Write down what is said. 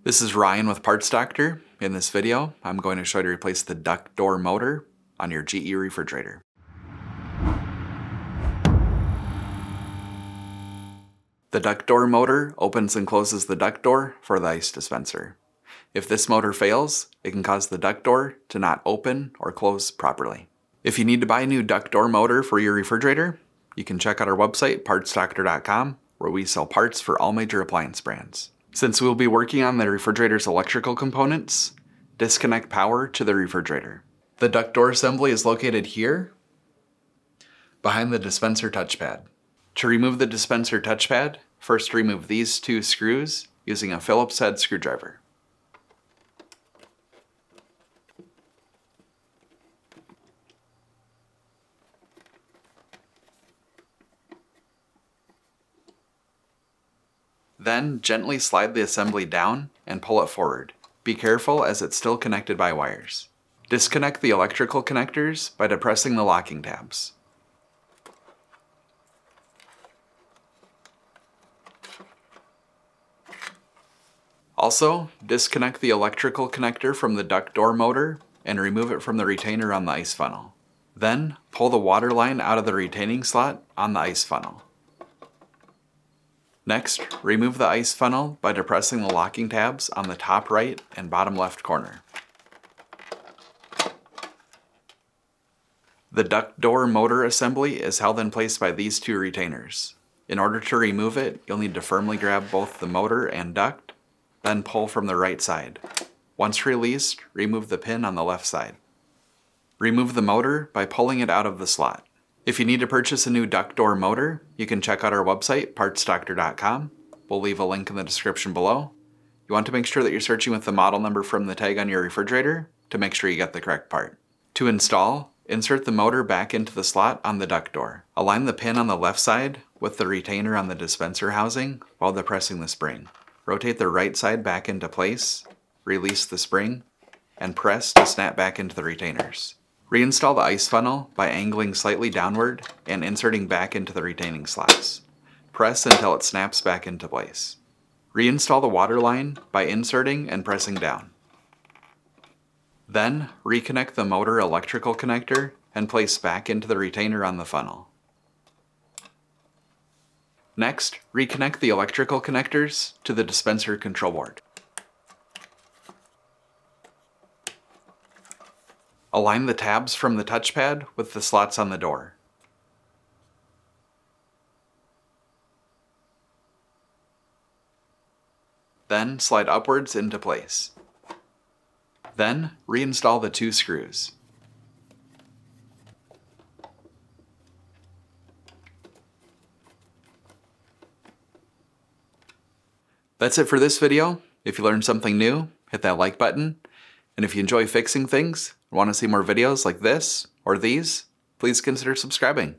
This is Ryan with Parts Doctor. In this video, I'm going to show you how to replace the duct door motor on your GE refrigerator. The duct door motor opens and closes the duct door for the ice dispenser. If this motor fails, it can cause the duct door to not open or close properly. If you need to buy a new duct door motor for your refrigerator, you can check out our website, partsdoctor.com, where we sell parts for all major appliance brands. Since we will be working on the refrigerator's electrical components, disconnect power to the refrigerator. The duct door assembly is located here, behind the dispenser touchpad. To remove the dispenser touchpad, first remove these two screws using a Phillips head screwdriver. Then gently slide the assembly down and pull it forward. Be careful as it's still connected by wires. Disconnect the electrical connectors by depressing the locking tabs. Also, disconnect the electrical connector from the duct door motor and remove it from the retainer on the ice funnel. Then, pull the water line out of the retaining slot on the ice funnel. Next, remove the ice funnel by depressing the locking tabs on the top right and bottom left corner. The duct door motor assembly is held in place by these two retainers. In order to remove it, you'll need to firmly grab both the motor and duct, then pull from the right side. Once released, remove the pin on the left side. Remove the motor by pulling it out of the slot. If you need to purchase a new duct door motor, you can check out our website, partsdoctor.com. We'll leave a link in the description below. You want to make sure that you're searching with the model number from the tag on your refrigerator to make sure you get the correct part. To install, insert the motor back into the slot on the duct door. Align the pin on the left side with the retainer on the dispenser housing while depressing the spring. Rotate the right side back into place, release the spring, and press to snap back into the retainers. Reinstall the ice funnel by angling slightly downward and inserting back into the retaining slots. Press until it snaps back into place. Reinstall the water line by inserting and pressing down. Then, reconnect the motor electrical connector and place back into the retainer on the funnel. Next, reconnect the electrical connectors to the dispenser control board. Align the tabs from the touchpad with the slots on the door. Then slide upwards into place. Then reinstall the two screws. That's it for this video. If you learned something new, hit that like button. And if you enjoy fixing things and want to see more videos like this or these, please consider subscribing.